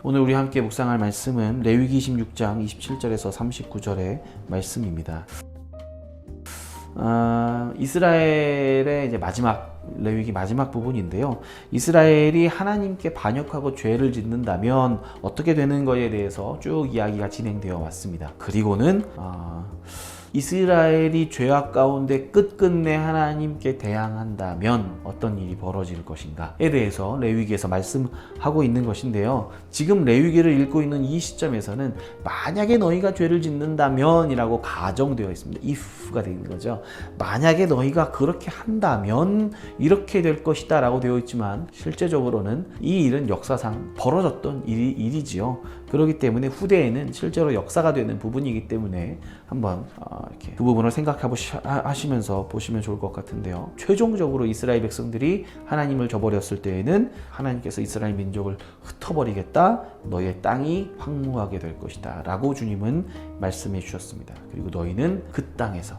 오늘 우리 함께 묵상할 말씀은 레위기 26장 27절에서 39절의 말씀입니다. 이스라엘의 이제 레위기 마지막 부분인데요. 이스라엘이 하나님께 반역하고 죄를 짓는다면 어떻게 되는 거에 대해서 쭉 이야기가 진행되어 왔습니다. 그리고는 이스라엘이 죄악 가운데 끝끝내 하나님께 대항한다면 어떤 일이 벌어질 것인가에 대해서 레위기에서 말씀하고 있는 것인데요. 지금 레위기를 읽고 있는 이 시점에서는 만약에 너희가 죄를 짓는다면 이라고 가정되어 있습니다. if가 되는 거죠. 만약에 너희가 그렇게 한다면 이렇게 될 것이다 라고 되어 있지만 실제적으로는 이 일은 역사상 벌어졌던 일이지요. 그렇기 때문에 후대에는 실제로 역사가 되는 부분이기 때문에 한번 이렇게 그 부분을 생각하시면서 보시면 좋을 것 같은데요. 최종적으로 이스라엘 백성들이 하나님을 저버렸을 때에는 하나님께서 이스라엘 민족을 흩어버리겠다, 너희의 땅이 황무하게 될 것이다 라고 주님은 말씀해 주셨습니다. 그리고 너희는 그 땅에서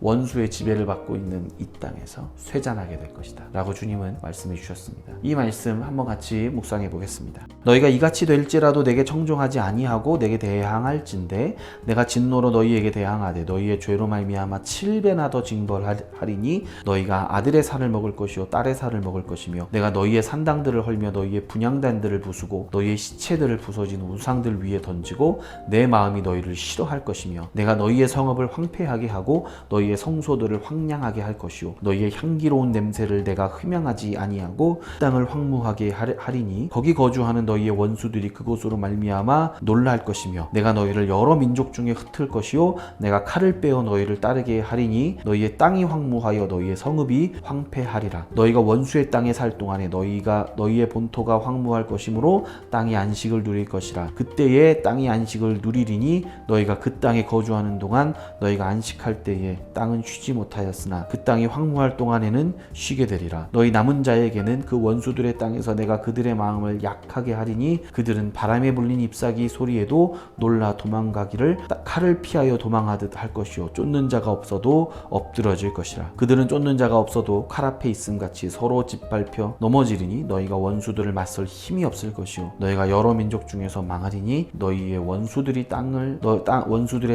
원수의 지배를 받고 있는 이 땅에서 쇠잔하게 될 것이다 라고 주님은 말씀해 주셨습니다. 이 말씀 한번 같이 묵상해 보겠습니다. 너희가 이같이 될지라도 내게 청종하지 아니하고 내게 대항할진대 내가 진노로 너희에게 대항하되 너희의 죄로 말미암아 7배나 더 징벌하리니 너희가 아들의 살을 먹을 것이요 딸의 살을 먹을 것이며 내가 너희의 산당들을 헐며 너희의 분향단들을 부수고 너희의 시체들을 부서진 우상들 위에 던지고 내 마음이 너희를 싫어할 것이며 내가 너희의 성읍을 황폐하게 하고 너희의 성소들을 황량하게 할 것이요 너희의 향기로운 냄새를 내가 흠양하지 아니하고 땅을 황무하게 하리니 거기 거주하는 너희의 원수들이 그곳으로 말미암아 놀랄 것이며 내가 너희를 여러 민족 중에 흩을 것이요 내가 칼을 빼어 너희를 따르게 하리니 너희의 땅이 황무하여 너희의 성읍이 황폐하리라. 너희가 원수의 땅에 살 동안에 너희의 본토가 황무할 것이므로 땅이 안식을 누릴 것이라. 그때에 땅이 안식을 누리리니 너희가 그 땅에 거주하는 동안 너희가 안식할 때에 땅은 쉬지 못하였으나 그 땅이 황무할 동안에는 쉬게 되리라. 너희 남은 자에게는 그 원수들의 땅에서 내가 그들의 마음을 약하게 하리니 그들은 바람에 불린 잎사귀 소리에도 놀라 도망가기를 칼을 피하여 도망하듯 할 것이요 쫓는 자가 없어도 엎드러질 것이라. 그들은 쫓는 자가 없어도 칼 앞에 있음같이 서로 짓밟혀 넘어지리니 너희가 원수들을 맞설 힘이 없을 것이요 너희가 여러 민족 중에서 망하리니 너희의 원수들의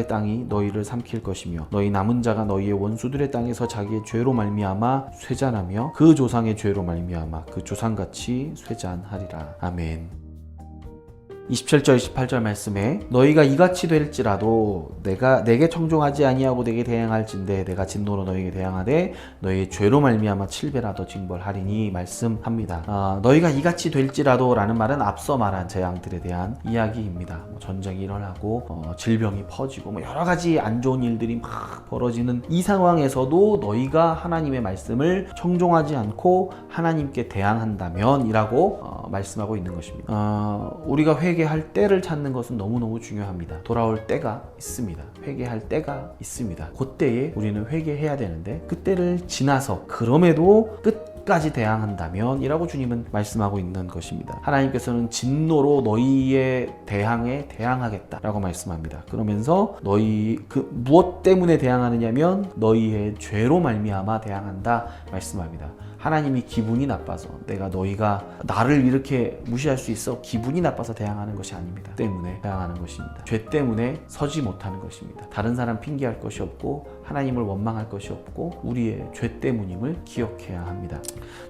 땅이 너희를 삼킬 것이며 너희 남은 자가 너희의 원수들의 땅에서 자기의 죄로 말미암아 쇠잔하며 그 조상의 죄로 말미암아 그 조상같이 쇠잔하리라. 아멘. 27절 28절 말씀에 너희가 이같이 될지라도 내게 청종하지 아니하고 내게 대항할진대 내가 진노로 너희에게 대항하되 너희의 죄로 말미암아 7배나 더 징벌하리니 말씀합니다. 너희가 이같이 될지라도 라는 말은 앞서 말한 재앙들에 대한 이야기입니다. 전쟁이 일어나고 질병이 퍼지고 여러 가지 안 좋은 일들이 막 벌어지는 이 상황에서도 너희가 하나님의 말씀을 청종하지 않고 하나님께 대항한다면 이라고 말씀하고 있는 것입니다. 우리가 회개할 때를 찾는 것은 너무너무 중요합니다. 돌아올 때가 있습니다. 회개할 때가 있습니다. 그때에 우리는 회개해야 되는데 그때를 지나서 그럼에도 끝까지 대항한다면 이라고 주님은 말씀하고 있는 것입니다. 하나님께서는 진노로 너희의 대항에 대항하겠다라고 말씀합니다. 그러면서 너희 무엇 때문에 대항하느냐면 너희의 죄로 말미암아 대항한다 말씀합니다. 하나님이 기분이 나빠서 너희가 나를 이렇게 무시할 수 있어 기분이 나빠서 대항하는 것이 아닙니다. 때문에 대항하는 것입니다. 죄 때문에 서지 못하는 것입니다. 다른 사람 핑계할 것이 없고 하나님을 원망할 것이 없고 우리의 죄 때문임을 기억해야 합니다.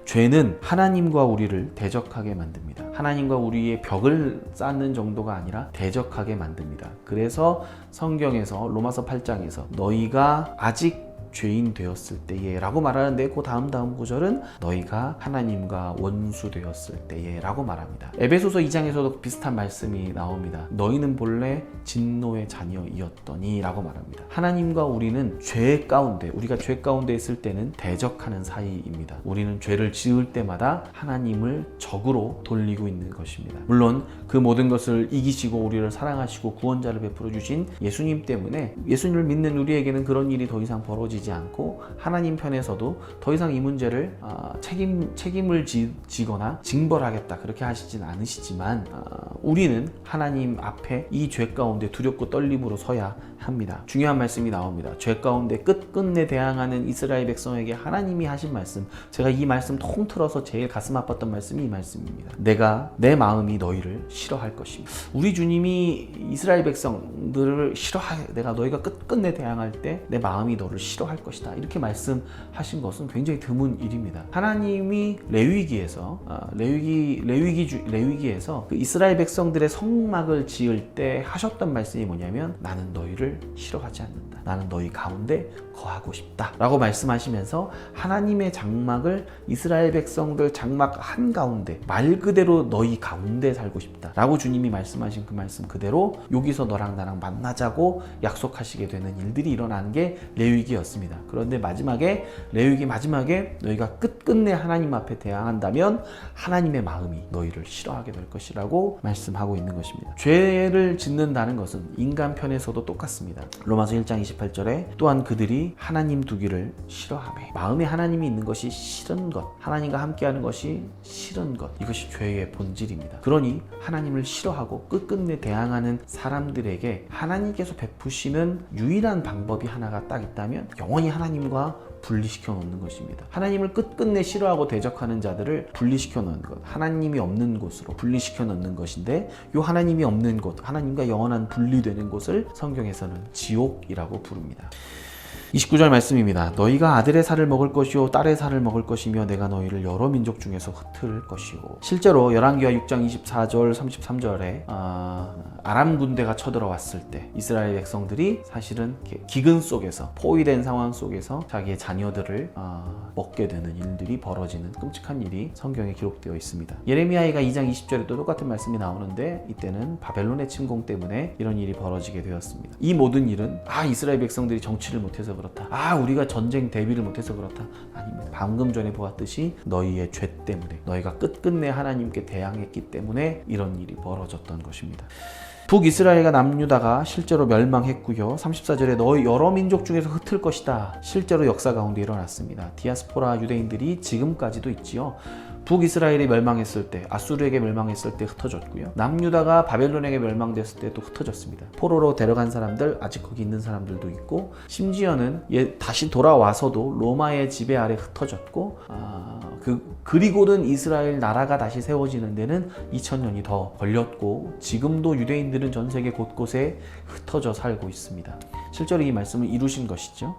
죄는 하나님과 우리를 대적하게 만듭니다. 하나님과 우리의 벽을 쌓는 정도가 아니라 대적하게 만듭니다. 그래서 성경에서 로마서 8장에서 너희가 아직 죄인 되었을 때에 라고 말하는데 그 다음 구절은 너희가 하나님과 원수 되었을 때에 라고 말합니다. 에베소서 2장에서도 비슷한 말씀이 나옵니다. 너희는 본래 진노의 자녀이었더니 라고 말합니다. 하나님과 우리는 우리가 죄 가운데 있을 때는 대적하는 사이입니다. 우리는 죄를 지을 때마다 하나님을 적으로 돌리고 있는 것입니다. 물론 그 모든 것을 이기시고 우리를 사랑하시고 구원자를 베풀어 주신 예수님 때문에 예수님을 믿는 우리에게는 그런 일이 더 이상 벌어지지 않고 하나님 편에서도 더 이상 이 문제를 책임을 지거나 징벌하겠다 그렇게 하시진 않으시지만 우리는 하나님 앞에 이 죄 가운데 두렵고 떨림으로 서야 합니다. 중요한 말씀이 나옵니다. 죄 가운데 끝끝내 대항하는 이스라엘 백성에게 하나님이 하신 말씀, 제가 이 말씀 통틀어서 제일 가슴 아팠던 말씀이 이 말씀입니다. 내 마음이 너희를 싫어할 것입니다. 우리 주님이 이스라엘 백성들을 내가 너희가 끝끝내 대항할 때 내 마음이 너를 싫어할 것이다, 이렇게 말씀하신 것은 굉장히 드문 일입니다. 하나님이 레위기에서 그 이스라엘 백성들의 성막을 지을 때 하셨던 말씀이 뭐냐면, 나는 너희를 싫어하지 않는다, 나는 너희 가운데 거하고 싶다 라고 말씀하시면서 하나님의 장막을 이스라엘 백성들 장막 한가운데, 말 그대로 너희 가운데 살고 싶다 라고 주님이 말씀하신 그 말씀 그대로 여기서 너랑 나랑 만나자고 약속하시게 되는 일들이 일어나는 게 레위기였습니다. 그런데 레위기 마지막에 너희가 끝끝내 하나님 앞에 대항한다면 하나님의 마음이 너희를 싫어하게 될 것이라고 말씀하고 있는 것입니다. 죄를 짓는다는 것은 인간 편에서도 똑같습니다. 로마서 1장 28절에 또한 그들이 하나님 두기를 싫어하며, 마음에 하나님이 있는 것이 싫은 것, 하나님과 함께하는 것이 싫은 것, 이것이 죄의 본질입니다. 그러니 하나님을 싫어하고 끝끝내 대항하는 사람들에게 하나님께서 베푸시는 유일한 방법이 하나가 딱 있다면 영원히 하나님과 분리시켜 놓는 것입니다. 하나님을 끝끝내 싫어하고 대적하는 자들을 분리시켜 놓는 것, 하나님이 없는 곳으로 분리시켜 놓는 것인데, 이 하나님이 없는 곳, 하나님과 영원한 분리되는 곳을 성경에서는 지옥이라고 부릅니다. 29절 말씀입니다. 너희가 아들의 살을 먹을 것이요 딸의 살을 먹을 것이며 내가 너희를 여러 민족 중에서 흩을 것이요. 실제로 열왕기하 6장 24절 33절에 아람 군대가 쳐들어왔을 때 이스라엘 백성들이 사실은 기근 속에서, 포위된 상황 속에서 자기의 자녀들을 먹게 되는 일들이 벌어지는 끔찍한 일이 성경에 기록되어 있습니다. 예레미야가 2장 20절에도 똑같은 말씀이 나오는데, 이때는 바벨론의 침공 때문에 이런 일이 벌어지게 되었습니다. 이 모든 일은 이스라엘 백성들이 정치를 못해서 그렇다, 우리가 전쟁 대비를 못해서 그렇다, 아닙니다. 방금 전에 보았듯이 너희의 죄 때문에, 너희가 끝끝내 하나님께 대항했기 때문에 이런 일이 벌어졌던 것입니다. 북이스라엘과 남유다가 실제로 멸망했고요. 34절에 너희 여러 민족 중에서 흩을 것이다, 실제로 역사 가운데 일어났습니다. 디아스포라 유대인들이 지금까지도 있지요. 북이스라엘이 멸망했을 때, 아수르에게 멸망했을 때 흩어졌고요. 남유다가 바벨론에게 멸망됐을 때도 흩어졌습니다. 포로로 데려간 사람들, 아직 거기 있는 사람들도 있고, 심지어는 다시 돌아와서도 로마의 지배 아래 흩어졌고, 그리고는 이스라엘 나라가 다시 세워지는 데는 2000년이 더 걸렸고, 지금도 유대인들은 전 세계 곳곳에 흩어져 살고 있습니다. 실제로 이 말씀을 이루신 것이죠.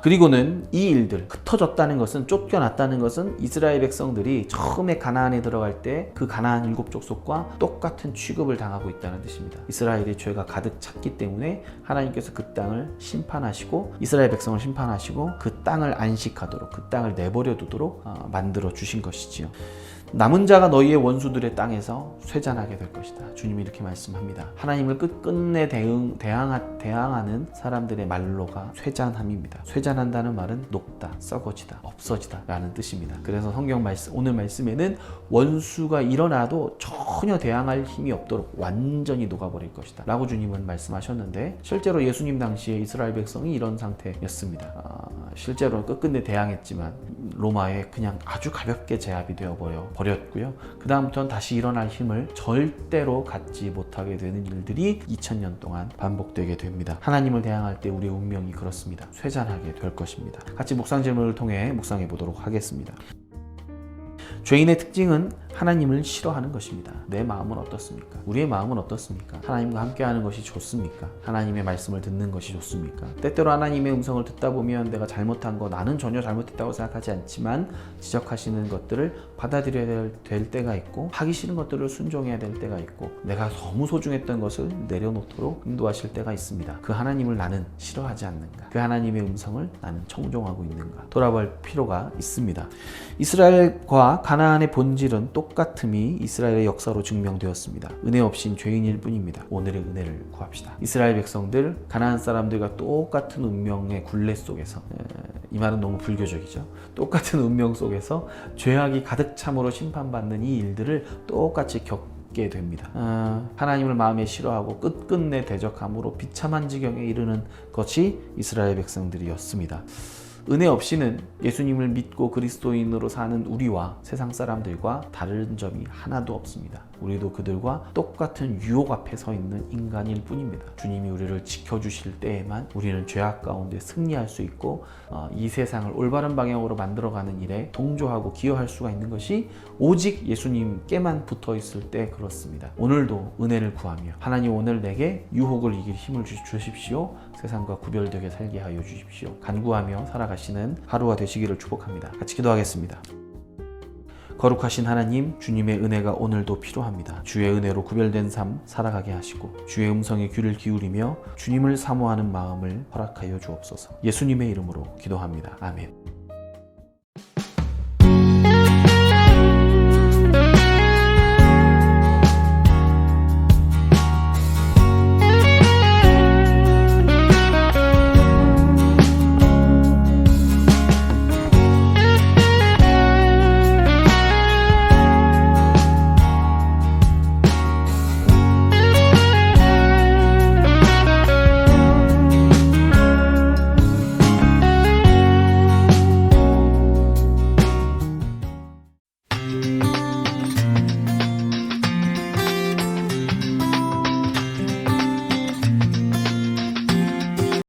그리고는 이 일들, 흩어졌다는 것은, 쫓겨났다는 것은 이스라엘 백성들이 처음에 가나안에 들어갈 때 그 가나안 7족속과 똑같은 취급을 당하고 있다는 뜻입니다. 이스라엘의 죄가 가득 찼기 때문에 하나님께서 그 땅을 심판하시고, 이스라엘 백성을 심판하시고 그 땅을 안식하도록, 그 땅을 내버려 두도록 만들어 주신 것이지요. 남은 자가 너희의 원수들의 땅에서 쇠잔하게 될 것이다. 주님이 이렇게 말씀합니다. 하나님을 끝끝내 대항하는 사람들의 말로가 쇠잔함입니다. 쇠잔한다는 말은 녹다, 썩어지다, 없어지다 라는 뜻입니다. 그래서 성경 말씀, 오늘 말씀에는 원수가 일어나도 전혀 대항할 힘이 없도록 완전히 녹아버릴 것이다 라고 주님은 말씀하셨는데, 실제로 예수님 당시에 이스라엘 백성이 이런 상태였습니다. 실제로 끝끝내 대항했지만 로마에 그냥 아주 가볍게 제압이 되어버렸고요. 그 다음부터는 다시 일어날 힘을 절대로 갖지 못하게 되는 일들이 2000년 동안 반복되게 됩니다. 하나님을 대항할 때 우리의 운명이 그렇습니다. 쇠잔하게 될 것입니다. 같이 묵상 질문을 통해 묵상해 보도록 하겠습니다. 죄인의 특징은 하나님을 싫어하는 것입니다. 내 마음은 어떻습니까? 우리의 마음은 어떻습니까? 하나님과 함께하는 것이 좋습니까? 하나님의 말씀을 듣는 것이 좋습니까? 때때로 하나님의 음성을 듣다 보면 내가 잘못한 거, 나는 전혀 잘못했다고 생각하지 않지만 지적하시는 것들을 받아들여야 될 때가 있고, 하기 싫은 것들을 순종해야 될 때가 있고, 내가 너무 소중했던 것을 내려놓도록 인도하실 때가 있습니다. 그 하나님을 나는 싫어하지 않는가? 그 하나님의 음성을 나는 청종하고 있는가? 돌아볼 필요가 있습니다. 이스라엘과 가나안의 본질은 똑같음이 이스라엘의 역사로 증명되었습니다. 은혜 없인 죄인일 뿐입니다. 오늘의 은혜를 구합시다. 이스라엘 백성들, 가나안 사람들과 똑같은 운명의 굴레 속에서, 이 말은 너무 불교적이죠. 똑같은 운명 속에서 죄악이 가득 참으로 심판받는 이 일들을 똑같이 겪게 됩니다. 하나님을 마음에 싫어하고 끝끝내 대적함으로 비참한 지경에 이르는 것이 이스라엘 백성들이었습니다. 은혜 없이는 예수님을 믿고 그리스도인으로 사는 우리와 세상 사람들과 다른 점이 하나도 없습니다. 우리도 그들과 똑같은 유혹 앞에 서 있는 인간일 뿐입니다. 주님이 우리를 지켜주실 때에만 우리는 죄악 가운데 승리할 수 있고 이 세상을 올바른 방향으로 만들어가는 일에 동조하고 기여할 수가 있는 것이 오직 예수님께만 붙어 있을 때 그렇습니다. 오늘도 은혜를 구하며 하나님 오늘 내게 유혹을 이길 힘을 주십시오. 세상과 구별되게 살게 하여 주십시오. 간구하며 살아가시는 하루가 되시기를 축복합니다. 같이 기도하겠습니다. 거룩하신 하나님, 주님의 은혜가 오늘도 필요합니다. 주의 은혜로 구별된 삶 살아가게 하시고 주의 음성에 귀를 기울이며 주님을 사모하는 마음을 허락하여 주옵소서. 예수님의 이름으로 기도합니다. 아멘.